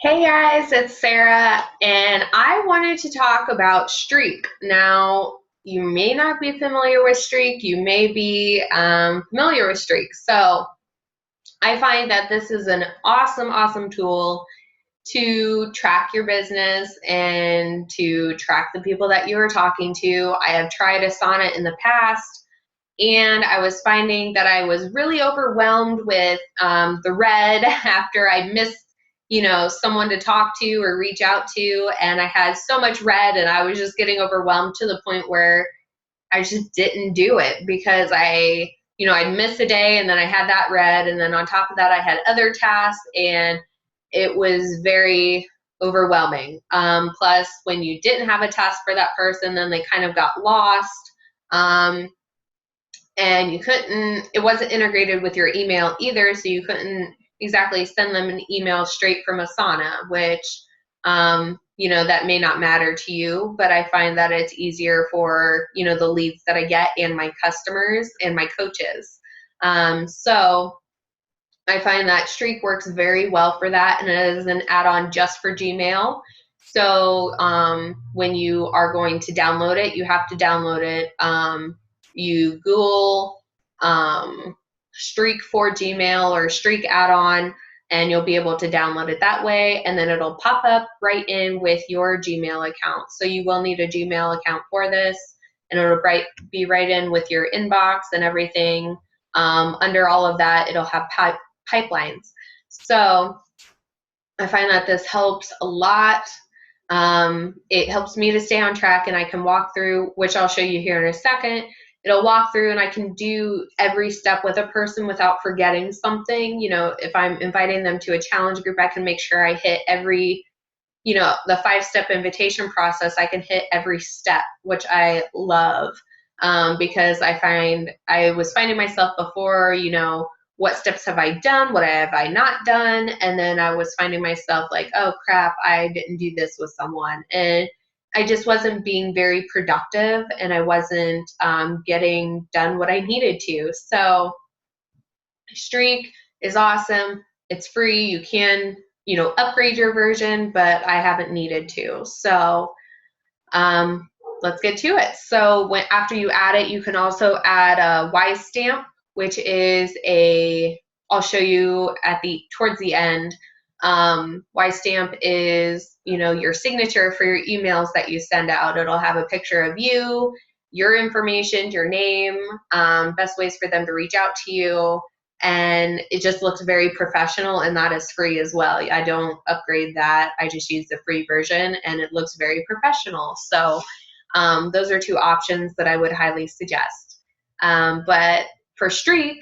Hey guys, it's Sarah, and I wanted to talk about Streak. Now, you may not be familiar with Streak, you may be familiar with Streak. So, I find that this is an awesome tool to track your business and to track the people that you are talking to. I have tried Asana in the past, and I was finding that I was really overwhelmed with the red after I missed, someone to talk to or reach out to, and I had so much red, and I was just getting overwhelmed to the point where I just didn't do it because I'd miss a day, and then I had that red, and then on top of that, I had other tasks, and it was very overwhelming. Plus, when you didn't have a task for that person, then they kind of got lost. Um, and it wasn't integrated with your email either, so you couldn't exactly send them an email straight from Asana, which that may not matter to you, but I find that it's easier for the leads that I get and my customers and my coaches. So I find that Streak works very well for that, and it is an add-on just for Gmail. So when you are going to download it, you have to download it. You Google Streak for Gmail or Streak add-on, and you'll be able to download it that way, and then it'll pop up right in with your Gmail account. So you will need a Gmail account for this, and it'll be right in with your inbox and everything. Under all of that, it'll have pipelines. So I find that this helps a lot. It helps me to stay on track, and I can walk through, which I'll show you here in a second. It'll walk through, and I can do every step with a person without forgetting something. If I'm inviting them to a challenge group, I can make sure I hit every, the 5-step invitation process. I can hit every step, which I love, because I was finding myself before, what steps have I done? What have I not done? And then I was finding myself like, oh crap, I didn't do this with someone. And I just wasn't being very productive, and I wasn't getting done what I needed to. So Streak is awesome. It's free. You can, upgrade your version, but I haven't needed to. So let's get to it. So after you add it, you can also add a Y stamp, which is I'll show you towards the end. Y stamp is, your signature for your emails that you send out. It'll have a picture of you, your information, your name, best ways for them to reach out to you. And it just looks very professional, and that is free as well. I don't upgrade that. I just use the free version, and it looks very professional. So those are two options that I would highly suggest. But for Streak,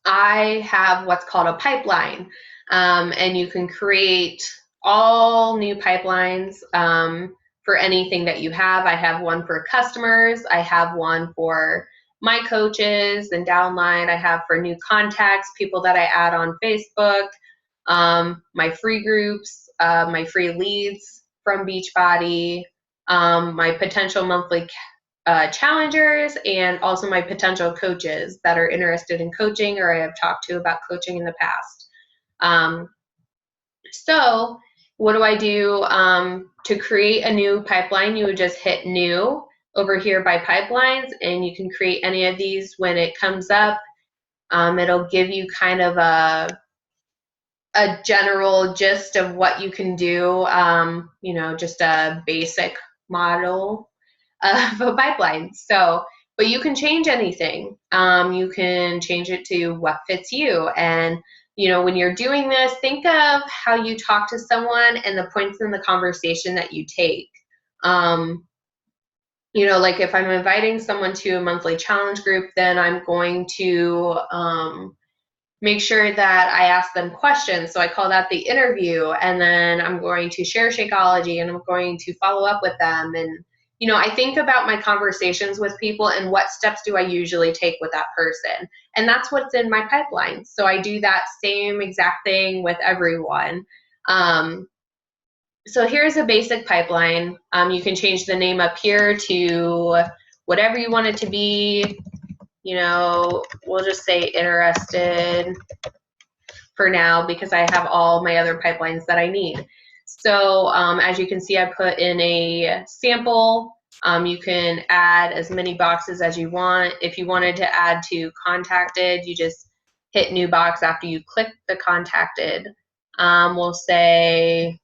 I have what's called a pipeline, and you can create all new pipelines for anything that you have. I have one for customers. I have one for my coaches and downline. I have for new contacts, people that I add on Facebook, my free groups, my free leads from Beachbody, my potential monthly challengers, and also my potential coaches that are interested in coaching or I have talked to about coaching in the past. So what do I do to create a new pipeline? You would just hit new over here by pipelines, and you can create any of these. When it comes up, it'll give you kind of a general gist of what you can do, just a basic model of a pipeline. So, but you can change anything. You can change it to what fits you. And, when you're doing this, think of how you talk to someone and the points in the conversation that you take. Like if I'm inviting someone to a monthly challenge group, then I'm going to make sure that I ask them questions. So I call that the interview, and then I'm going to share Shakeology, and I'm going to follow up with them. And, I think about my conversations with people and what steps do I usually take with that person. And that's what's in my pipeline. So I do that same exact thing with everyone. So here's a basic pipeline. You can change the name up here to whatever you want it to be. We'll just say interested for now because I have all my other pipelines that I need. So as you can see, I put in a sample. You can add as many boxes as you want. If you wanted to add to contacted, you just hit new box after you click the contacted. We'll say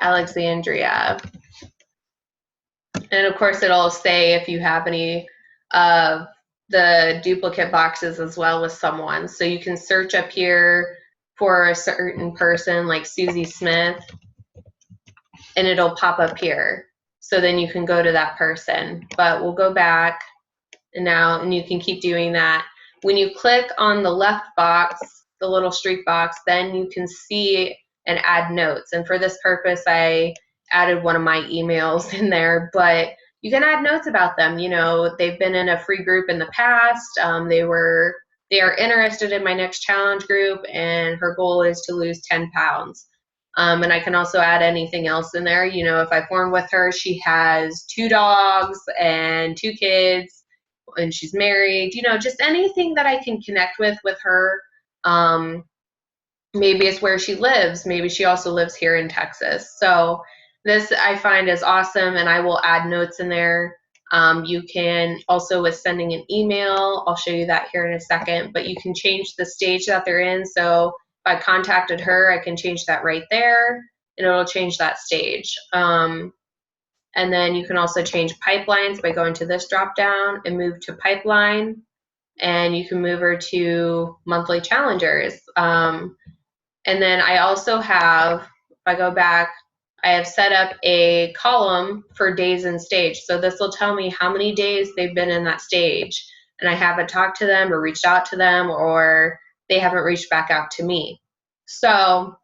Alexandria. And of course, it'll say if you have any of the duplicate boxes as well with someone. So you can search up here for a certain person like Susie Smith, and it'll pop up here. So then you can go to that person. But we'll go back and you can keep doing that. When you click on the left box, the little streak box, then you can see and add notes. And for this purpose, I added one of my emails in there, but you can add notes about them. You know, they've been in a free group in the past. They are interested in my next challenge group, and her goal is to lose 10 pounds. And I can also add anything else in there. You know, if I formed with her, she has 2 dogs and 2 kids, and she's married. You know, just anything that I can connect with her. Maybe it's where she lives. Maybe she also lives here in Texas. So this I find is awesome, and I will add notes in there. You can also, with sending an email, I'll show you that here in a second, but you can change the stage that they're in. So if I contacted her, I can change that right there, and it'll change that stage. And then you can also change pipelines by going to this drop down and move to pipeline, and you can move her to monthly challengers. And then I also have, if I go back, I have set up a column for days in stage. So this will tell me how many days they've been in that stage. And I haven't talked to them or reached out to them, or they haven't reached back out to me. So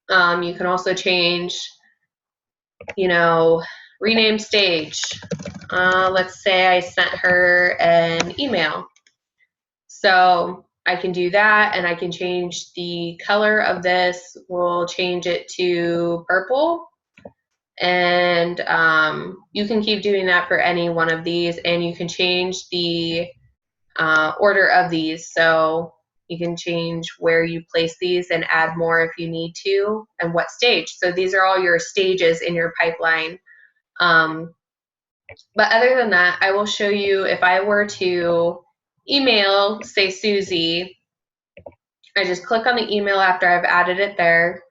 you can also change, you know, rename stage. Let's say I sent her an email. So I can do that, and I can change the color of this. We'll change it to purple, and you can keep doing that for any one of these, and you can change the order of these. So you can change where you place these and add more if you need to, and what stage. So these are all your stages in your pipeline. But other than that, I will show you if I were to email, say, Susie. I just click on the email after I've added it there,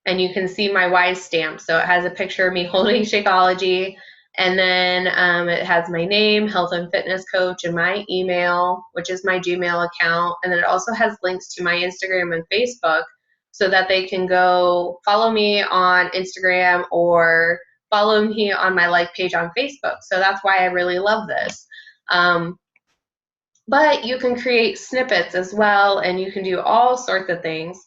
and you can see my Wise stamp. So it has a picture of me holding Shakeology, and then it has my name, health and fitness coach, and my email, which is my Gmail account. And then it also has links to my Instagram and Facebook so that they can go follow me on Instagram or follow me on my like page on Facebook. So that's why I really love this. But you can create snippets as well, and you can do all sorts of things.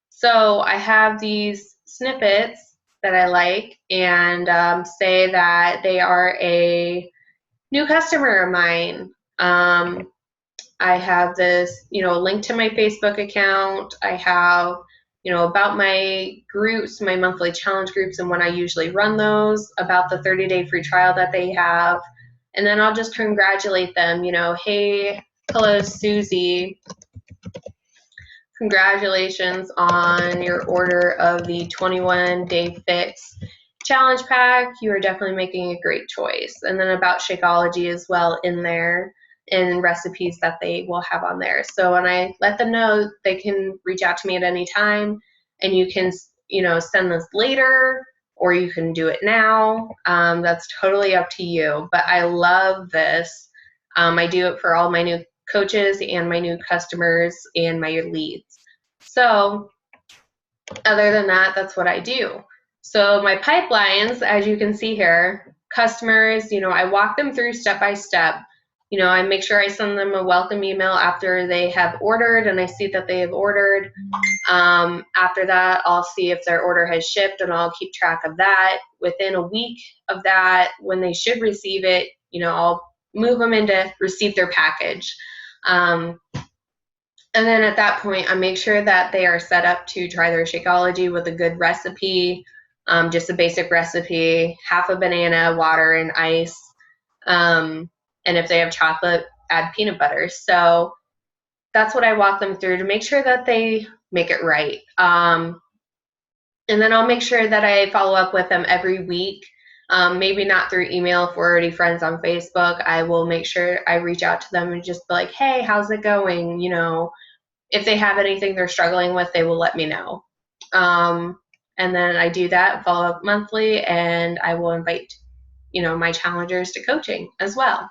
So I have these snippets that I like, and say that they are a new customer of mine. I have this, you know, link to my Facebook account. I have, you know, about my groups, my monthly challenge groups, and when I usually run those, about the 30-day free trial that they have. And then I'll just congratulate them, you know, hey, hello, Susie. Congratulations on your order of the 21-day fix challenge pack. You are definitely making a great choice. And then about Shakeology as well in there, and recipes that they will have on there. So when I let them know, they can reach out to me at any time, and you can, you know, send this later, or you can do it now. That's totally up to you. But I love this. I do it for all my new coaches and my new customers and my leads. So other than that, that's what I do. So my pipelines, as you can see here, customers, you know, I walk them through step by step. You know, I make sure I send them a welcome email after they have ordered, and I see that they have ordered. After that, I'll see if their order has shipped, and I'll keep track of that. Within a week of that, when they should receive it, you know, I'll move them into receive their package. And then at that point, I make sure that they are set up to try their Shakeology with a good recipe, just a basic recipe, half a banana, water, and ice. And if they have chocolate, add peanut butter. So that's what I walk them through to make sure that they make it right. And then I'll make sure that I follow up with them every week. Maybe not through email if we're already friends on Facebook. I will make sure I reach out to them and just be like, hey, how's it going? You know, if they have anything they're struggling with, they will let me know. And then I do that, follow up monthly, and I will invite, my challengers to coaching as well.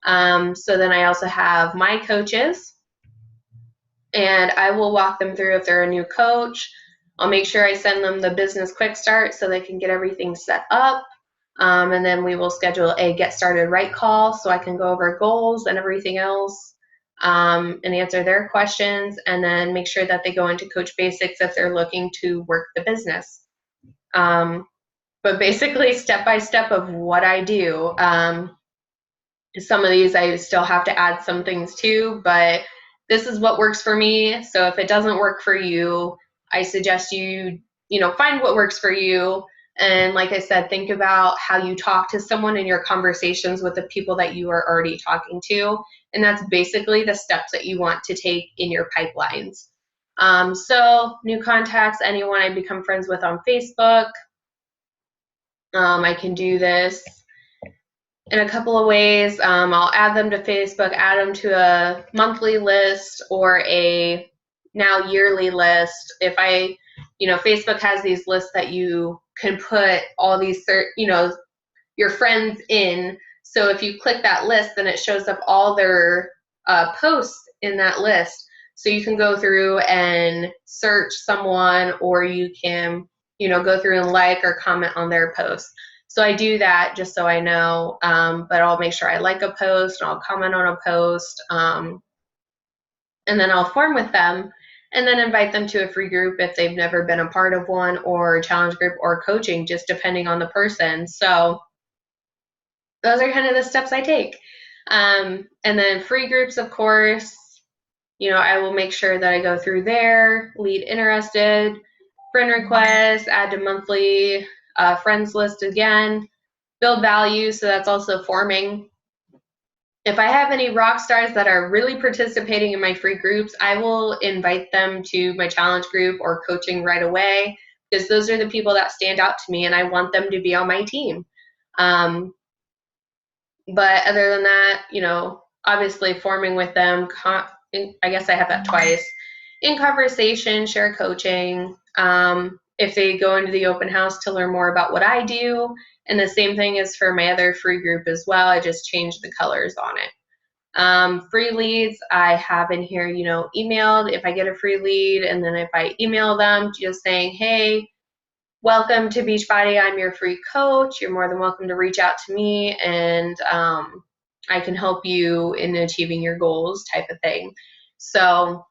So then I also have my coaches, and I will walk them through if they're a new coach. I'll make sure I send them the business quick start so they can get everything set up. And then we will schedule a get started right call so I can go over goals and everything else, and answer their questions, and then make sure that they go into Coach Basics if they're looking to work the business. But basically, step by step of what I do. Some of these I still have to add some things to, but this is what works for me. So if it doesn't work for you, I suggest you, find what works for you. And like I said, think about how you talk to someone in your conversations with the people that you are already talking to. And that's basically the steps that you want to take in your pipelines. So new contacts, anyone I become friends with on Facebook, I can do this in a couple of ways. I'll add them to Facebook, add them to a monthly list or a now yearly list. If Facebook has these lists that you can put all these, your friends in. So if you click that list, then it shows up all their posts in that list. So you can go through and search someone, or you can, go through and like or comment on their posts. So I do that just so I know, but I'll make sure I like a post and I'll comment on a post, and then I'll form with them and then invite them to a free group if they've never been a part of one, or challenge group or coaching, just depending on the person. So those are kind of the steps I take. And then free groups, of course, I will make sure that I go through there, lead interested, friend requests, add to monthly friends list again, build value. So that's also forming. If I have any rock stars that are really participating in my free groups, I will invite them to my challenge group or coaching right away, because those are the people that stand out to me and I want them to be on my team. But other than that, obviously forming with them, I guess I have that twice. In conversation, share coaching. If they go into the open house to learn more about what I do, and the same thing is for my other free group as well. I just changed the colors on it. Free leads, I have in here, emailed if I get a free lead, and then if I email them just saying, hey, welcome to Beachbody, I'm your free coach. You're more than welcome to reach out to me, and I can help you in achieving your goals, type of thing. So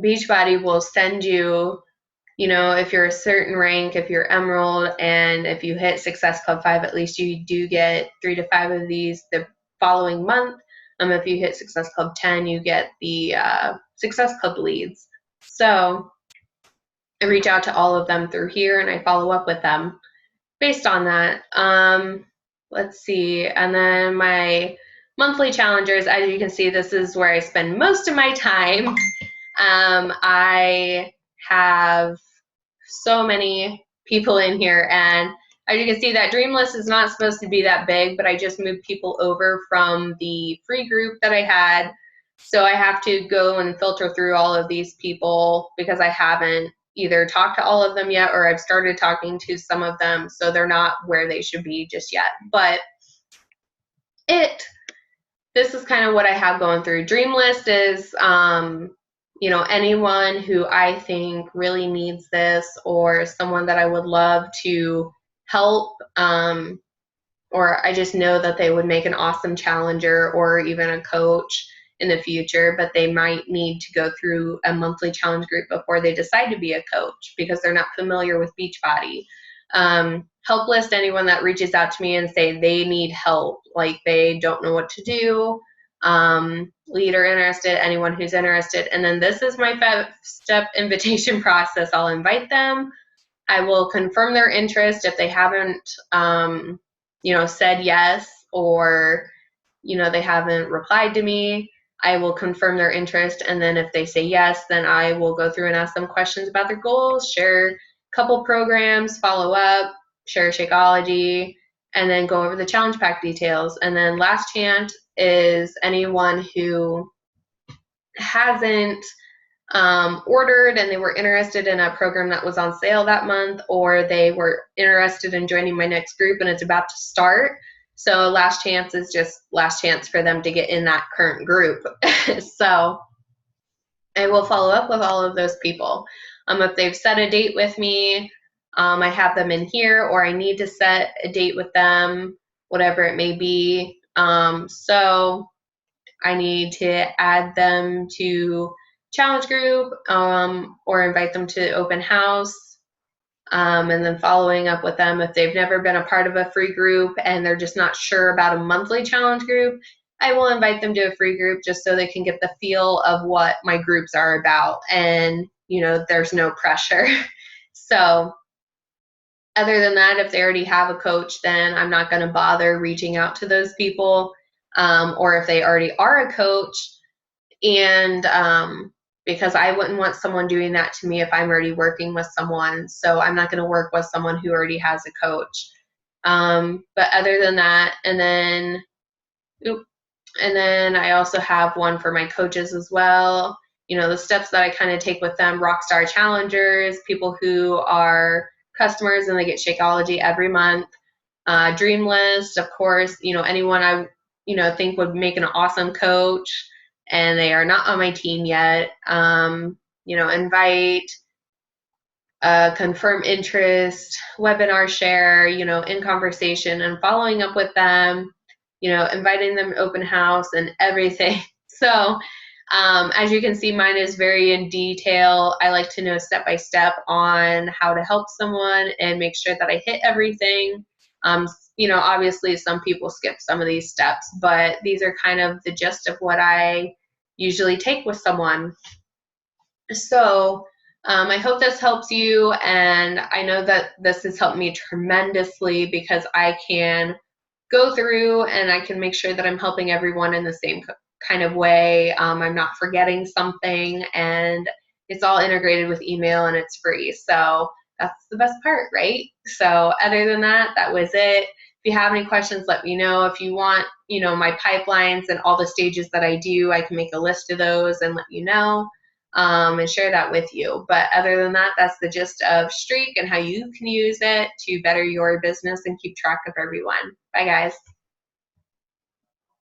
Beachbody will send you, if you're a certain rank, if you're Emerald, and if you hit Success Club 5, at least you do get 3 to 5 of these the following month. If you hit Success Club 10, you get the Success Club leads. So I reach out to all of them through here and I follow up with them based on that. Let's see. And then my monthly challengers, as you can see, this is where I spend most of my time. I have so many people in here, and as you can see, that dream list is not supposed to be that big, but I just moved people over from the free group that I had. So I have to go and filter through all of these people because I haven't either talked to all of them yet, or I've started talking to some of them, so they're not where they should be just yet. But this is kind of what I have going through. Dream list is, anyone who I think really needs this, or someone that I would love to help, or I just know that they would make an awesome challenger or even a coach in the future, but they might need to go through a monthly challenge group before they decide to be a coach because they're not familiar with Beachbody. Help list, anyone that reaches out to me and say they need help, like they don't know what to do. Leader interested, anyone who's interested. And then this is my 5-step invitation process. I'll invite them. I will confirm their interest if they haven't, said yes, or, they haven't replied to me. I will confirm their interest, and then if they say yes, then I will go through and ask them questions about their goals, share a couple programs, follow up, share Shakeology, and then go over the challenge pack details. And then last chance is anyone who hasn't ordered and they were interested in a program that was on sale that month, or they were interested in joining my next group and it's about to start. So last chance is just last chance for them to get in that current group. So I will follow up with all of those people. If they've set a date with me, I have them in here, or I need to set a date with them, whatever it may be. So I need to add them to challenge group, or invite them to open house, and then following up with them if they've never been a part of a free group and they're just not sure about a monthly challenge group. I will invite them to a free group just so they can get the feel of what my groups are about, and there's no pressure. So other than that, if they already have a coach, then I'm not going to bother reaching out to those people. Or if they already are a coach, and because I wouldn't want someone doing that to me if I'm already working with someone. So I'm not going to work with someone who already has a coach. But other than that, and then I also have one for my coaches as well. The steps that I kind of take with them: rockstar challengers, people who are customers and they get Shakeology every month. Dream list, of course, anyone I think would make an awesome coach and they are not on my team yet. Invite, confirm interest, webinar share, in conversation and following up with them, inviting them to open house and everything. So as you can see, mine is very in detail. I like to know step by step on how to help someone and make sure that I hit everything. Obviously some people skip some of these steps, but these are kind of the gist of what I usually take with someone. So I hope this helps you, and I know that this has helped me tremendously because I can go through and I can make sure that I'm helping everyone in the same kind of way. I'm not forgetting something, and it's all integrated with email and it's free. So that's the best part, right? So other than that, that was it. If you have any questions, let me know. If you want, my pipelines and all the stages that I do, I can make a list of those and let you know, and share that with you. But other than that, that's the gist of Streak and how you can use it to better your business and keep track of everyone. Bye, guys.